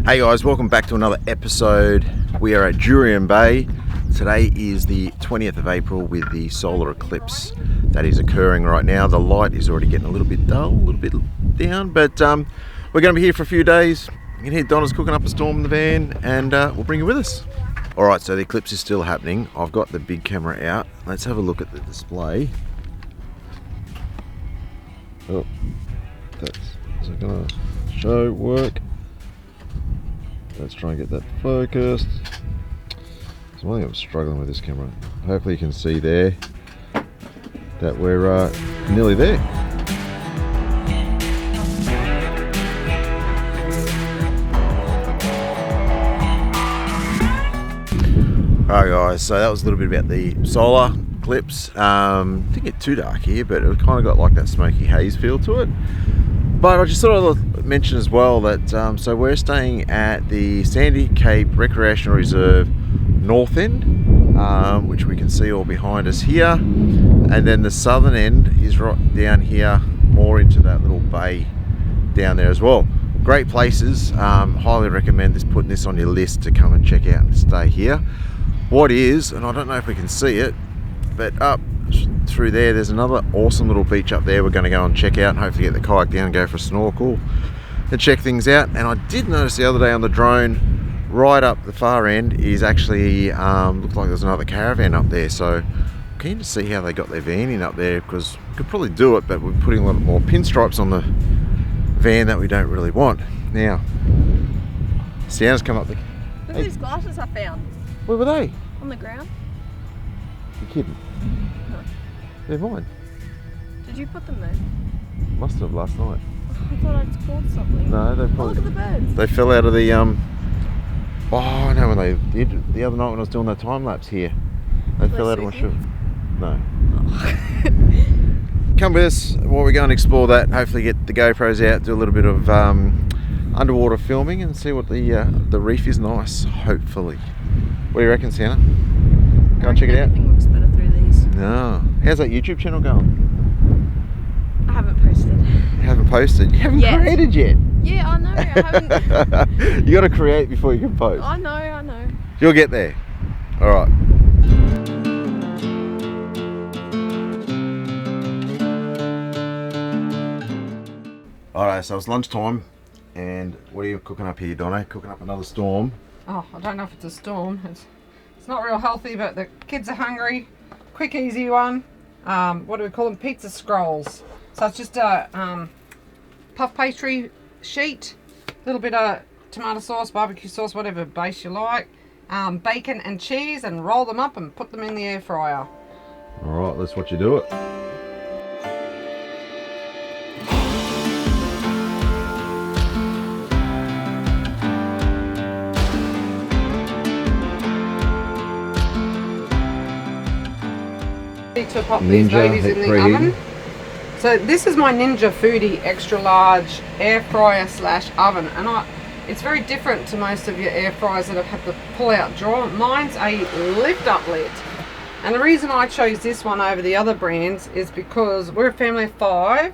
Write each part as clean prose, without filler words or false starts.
Hey guys, welcome back to another episode. We are at Jurien Bay. Today is the 20th of April with the solar eclipse that is occurring right now. The light is already getting a little bit dull, a little bit down, but we're going to be here for a few days. You can hear Donna's cooking up a storm in the van, and we'll bring you with us. Alright, so the eclipse is still happening. I've got the big camera out. Let's have a look at the display. Oh, is it going to show work? Let's try and get that focused. So one thing I'm struggling with this camera. Hopefully you can see there that we're nearly there. Alright guys, so that was a little bit about the solar eclipse. Didn't get too dark here, but it kind of got like that smoky haze feel to it. But I just thought I'd mention as well that so we're staying at the Sandy Cape Recreational Reserve north end, which we can see all behind us here, and then the southern end is right down here, more into that little bay down there as well. Great places. Highly recommend putting this on your list to come and check out and stay here. What is, and I don't know if we can see it, but up through there's another awesome little beach up there we're going to go and check out, and hopefully get the kayak down and go for a snorkel and check things out. And I did notice the other day on the drone, right up the far end is actually looked like there's another caravan up there, so keen to see how they got their van in up there, because we could probably do it, but we're putting a lot more pinstripes on the van that we don't really want. Now Sienna's come up there. Look at these glasses I found. Where were they? On the ground. You're kidding? No. They're mine. Did you put them there? Must have last night. I thought I'd called something. No, they probably. Oh, look at the birds. They fell out of the Oh, I know when they did the other night when I was doing that time lapse here. They fell out of my shoe. No. Oh. Come with us while we go and explore that. Hopefully get the GoPros out, do a little bit of underwater filming, and see what the reef is nice. Hopefully. What do you reckon, Sienna? Go and check it out. Everything looks better through these. No. How's that YouTube channel going? I haven't posted. You haven't posted? You haven't Yet. created yet? Yeah, I know. I haven't. You got to create before you can post. I know. You'll get there. All right. All right, so it's lunchtime, and what are you cooking up here, Donna? Cooking up another storm. Oh, I don't know if it's a storm. It's not real healthy, but the kids are hungry. Quick, easy one. What do we call them? Pizza scrolls. So it's just a puff pastry sheet, a little bit of tomato sauce, barbecue sauce, whatever base you like, bacon and cheese, and roll them up and put them in the air fryer. All right, let's watch you do it. To pop these babies in the oven. So this is my Ninja Foodie extra large air fryer / oven, and it's very different to most of your air fryers that have had the pull out drawer. Mine's a lift up lid, and the reason I chose this one over the other brands is because we're a family of 5,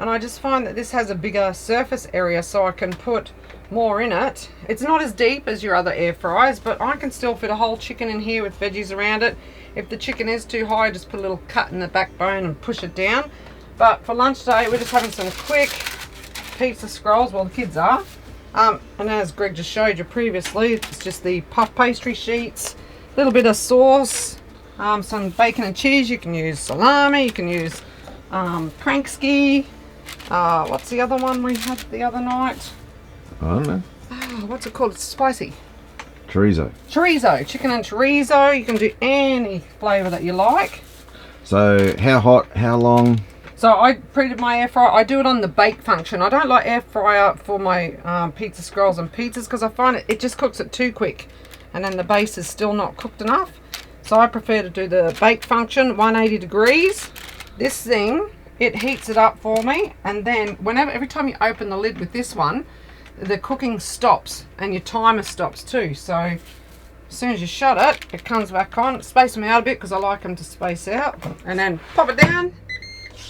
and I just find that this has a bigger surface area, so I can put more in it. It's not as deep as your other air fryers, but I can still fit a whole chicken in here with veggies around it. If the chicken is too high, just put a little cut in the backbone and push it down. But for lunch today, we're just having some quick pizza scrolls. Well, the kids are. And as Greg just showed you previously, it's just the puff pastry sheets, a little bit of sauce, some bacon and cheese. You can use salami, you can use Kranksky. What's the other one we had the other night? I don't know. Oh, what's it called? It's spicy. Chorizo. Chicken and chorizo. You can do any flavour that you like. So how hot, how long? So I preheated my air fryer. I do it on the bake function. I don't like air fryer for my pizza scrolls and pizzas, because I find it just cooks it too quick, and then the base is still not cooked enough. So I prefer to do the bake function, 180 degrees. This thing, it heats it up for me, and then every time you open the lid with this one, the cooking stops and your timer stops too. So as soon as you shut it, it comes back on. Space them out a bit because I like them to space out, and then pop it down,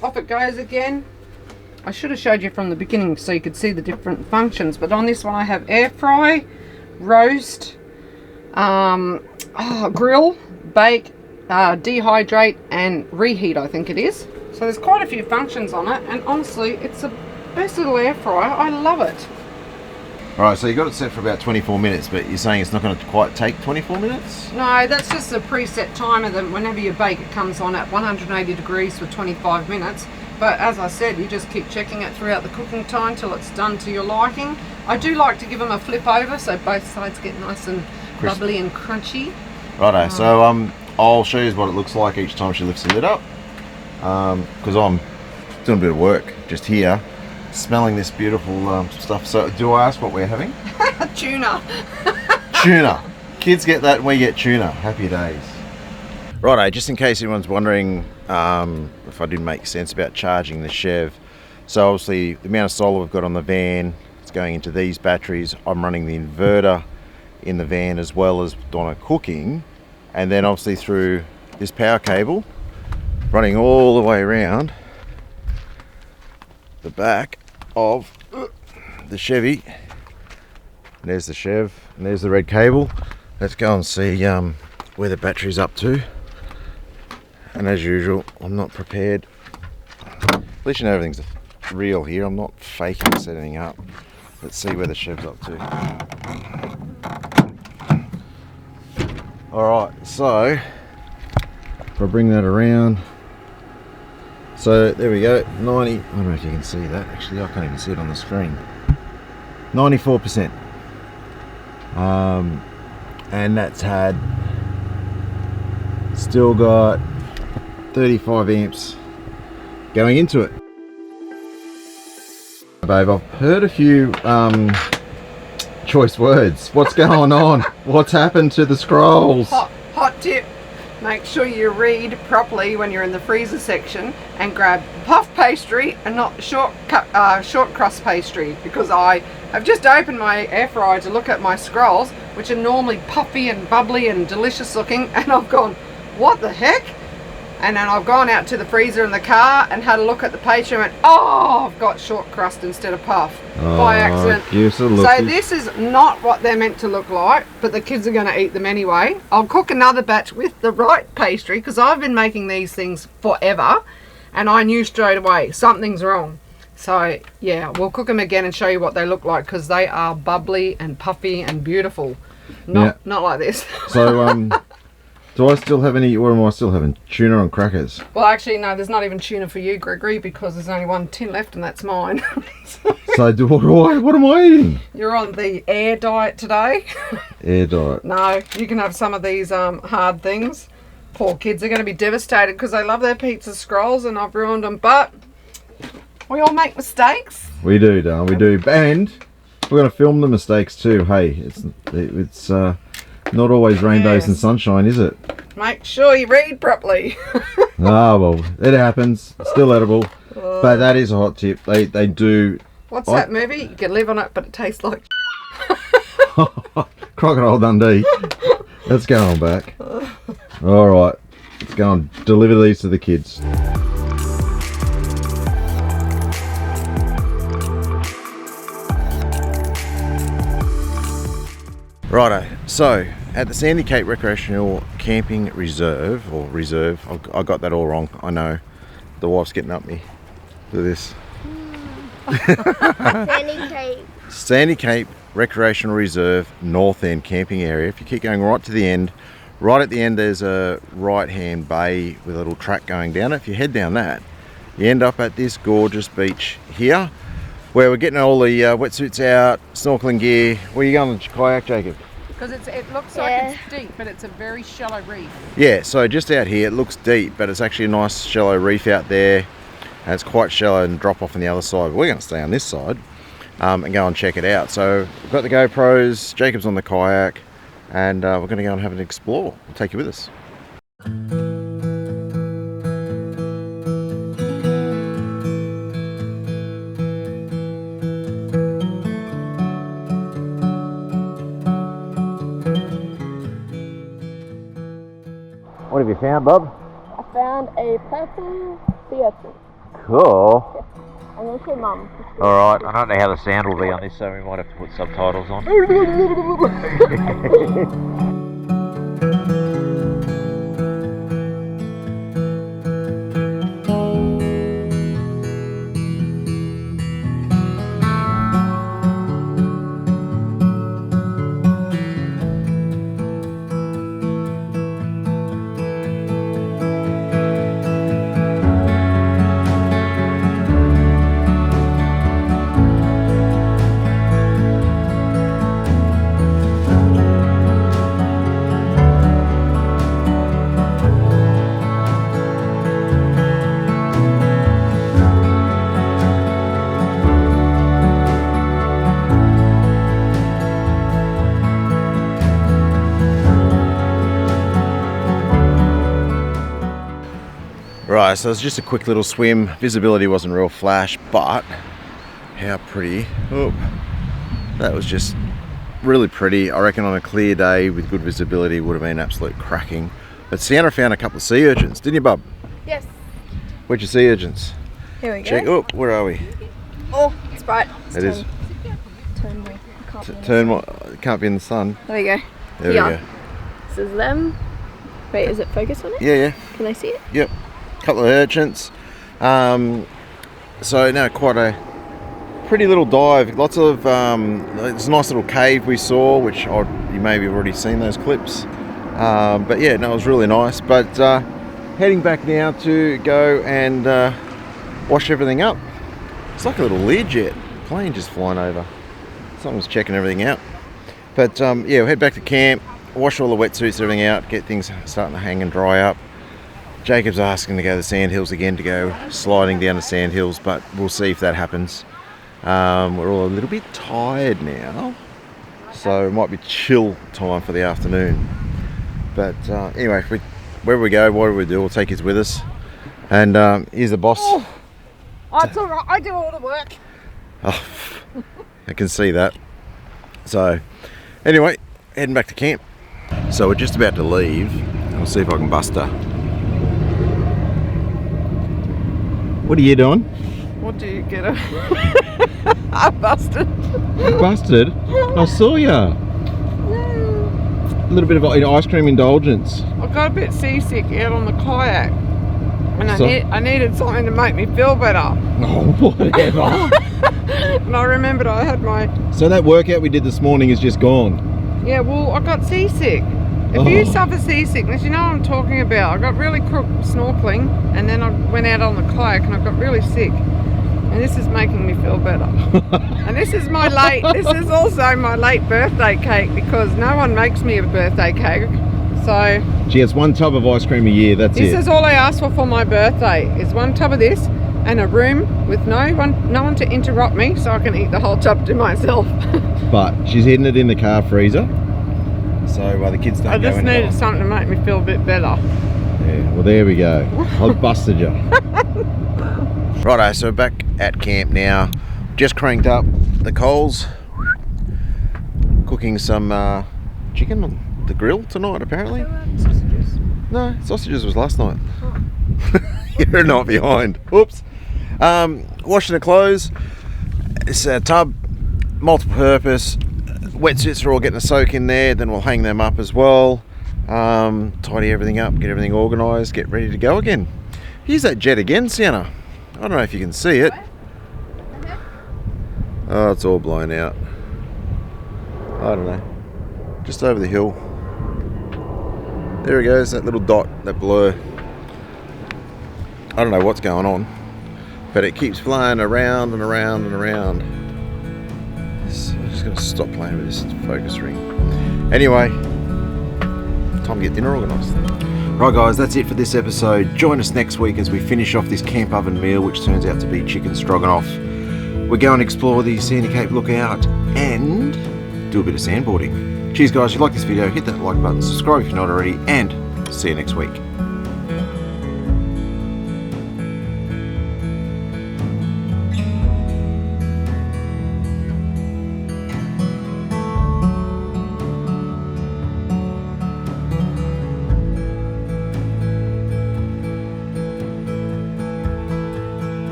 off it goes again. I should have showed you from the beginning so you could see the different functions, but on this one I have air fry, roast, grill, bake, dehydrate and reheat, I think it is. So there's quite a few functions on it, and honestly it's the best little air fryer. I love it. Alright, so you got it set for about 24 minutes, but you're saying it's not going to quite take 24 minutes? No, that's just a preset timer that whenever you bake it comes on at 180 degrees for 25 minutes. But as I said, you just keep checking it throughout the cooking time till it's done to your liking. I do like to give them a flip over so both sides get nice and bubbly and crunchy. Righto, so I'll show you what it looks like each time she lifts the lid up. Because I'm doing a bit of work just here, smelling this beautiful stuff. So do I ask what we're having? Tuna. Tuna. Kids get that and we get tuna. Happy days. Righto, just in case anyone's wondering if I didn't make sense about charging the Chev. So obviously the amount of solar we've got on the van, it's going into these batteries. I'm running the inverter in the van as well as Donna cooking. And then obviously through this power cable, running all the way around the back of the Chevy. And there's the Chev and there's the red cable. Let's go and see where the battery's up to. And as usual, I'm not prepared. At least you know everything's real here. I'm not faking setting up. Let's see where the Chev's up to. Alright, so if I bring that around, so there we go, 90, I don't know if you can see that, actually I can't even see it on the screen, 94%, and that's had, still got 35 amps going into it. Babe, I've heard a few choice words. What's going on? What's happened to the scrolls? Hot tip. Make sure you read properly when you're in the freezer section and grab puff pastry and not short crust pastry, because I have just opened my air fryer to look at my scrolls, which are normally puffy and bubbly and delicious looking, and I've gone, what the heck? And then I've gone out to the freezer in the car and had a look at the pastry and went, oh, I've got short crust instead of puff by accident. So this is not what they're meant to look like, but the kids are going to eat them anyway. I'll cook another batch with the right pastry because I've been making these things forever and I knew straight away something's wrong. So yeah, we'll cook them again and show you what they look like because they are bubbly and puffy and beautiful. Not like this. So do I still have any, or am I still having tuna on crackers? Well, actually, no, there's not even tuna for you, Gregory, because there's only one tin left and that's mine. So what am I eating? You're on the air diet today. Air diet. No, you can have some of these hard things. Poor kids are going to be devastated because they love their pizza scrolls and I've ruined them, but we all make mistakes. We do, darling, we do. And we're going to film the mistakes too. Hey, it's not always rainbows and sunshine, is it? Make sure you read properly. Ah, well, it happens. Still edible. But that is a hot tip. They do... What's that movie? You can live on it, but it tastes like... Crocodile Dundee. Let's go on back. Alright, let's go and deliver these to the kids. Righto, so at the Sandy Cape Recreational Camping Reserve, I got that all wrong, I know. The wife's getting up me. Look at this. Sandy Cape Recreational Reserve North End camping area. If you keep going right to the end, right at the end there's a right hand bay with a little track going down it. If you head down that, you end up at this gorgeous beach here, where we're getting all the wetsuits out, snorkeling gear. Where are you going on the kayak, Jacob? Because it looks like it's deep, but it's a very shallow reef. Yeah, so just out here it looks deep, but it's actually a nice shallow reef out there. And it's quite shallow and drop off on the other side. We're going to stay on this side and go and check it out. So we've got the GoPros, Jacob's on the kayak, and we're going to go and have an explore. We'll take you with us. What have you found, Bob? I found a purple theatre. Cool. I'm going to say mum. Alright, I don't know how the sound will be on this, so we might have to put subtitles on. Right, so it's just a quick little swim. Visibility wasn't real flash, but how pretty. Oh, that was just really pretty. I reckon on a clear day with good visibility would have been absolute cracking. But Sienna found a couple of sea urchins, didn't you, bub? Yes. Where'd you see urchins? Here we go. Check. Oh, where are we? Oh, it's bright. It is. Turn me. Can't be in the Turn sun. what? Can't be in the sun. There we go. There Yeah. we go. This is them. Wait, is it focused on it? Yeah, yeah. Can I see it? Yep. Couple of urchins. So no, quite a pretty little dive. Lots of it's a nice little cave we saw, which you maybe have already seen those clips. But yeah, no, it was really nice. But heading back now to go and wash everything up. It's like a little Learjet plane just flying over. Someone's checking everything out. But yeah, we'll head back to camp, wash all the wetsuits, everything out, get things starting to hang and dry up. Jacob's asking to go to the sandhills again, to go sliding down the sandhills, but we'll see if that happens. We're all a little bit tired now, so it might be chill time for the afternoon. But anyway, wherever we go, whatever we do, we'll take you with us. And here's the boss. Oh, it's all right. I do all the work. Oh, I can see that. So anyway, heading back to camp. So we're just about to leave. I'll see if I can bust her. What are you doing? What do you get? I busted. You busted? I saw ya. A little bit of ice cream indulgence. I got a bit seasick out on the kayak, and So- I needed something to make me feel better. Oh, whatever. And I remembered I had my So that workout we did this morning is just gone. yeah. Well, I got seasick. If Oh. you suffer seasickness, you know what I'm talking about. I got really crook snorkeling, and then I went out on the kayak, and I got really sick. And this is making me feel better. And this is my late. This is also my late birthday cake, because no one makes me a birthday cake. So She gets one tub of ice cream a year, that's this it. is all I asked for my birthday, is one tub of this and a room with no one to interrupt me, so I can eat the whole tub to myself. But she's hidden it in the car freezer, so the kids don't I go just in needed it. something to make me feel a bit better. Yeah, well there we go. I busted you. Righto, so we're back at camp now. Just cranked up the coals. Cooking some chicken on the grill tonight apparently. Sausages. No, sausages was last night. You're not behind. Whoops. Washing the clothes. It's a tub, multiple purpose. Wetsuits are all getting a soak in there. Then we'll hang them up as well. Tidy everything up, get everything organised, get ready to go again. Here's that jet again, Sienna. I don't know if you can see it. Oh, it's all blown out. I don't know. Just over the hill. There it goes, that little dot, that blur. I don't know what's going on, but it keeps flying around and around and around. So I'm just going to stop playing with this focus ring. Anyway, time to get dinner organised. Right guys, that's it for this episode. Join us next week as we finish off this camp oven meal, which turns out to be chicken stroganoff. We're going to explore the Sandy Cape Lookout and do a bit of sandboarding. Cheers guys, if you like this video, hit that like button, subscribe if you're not already, and see you next week.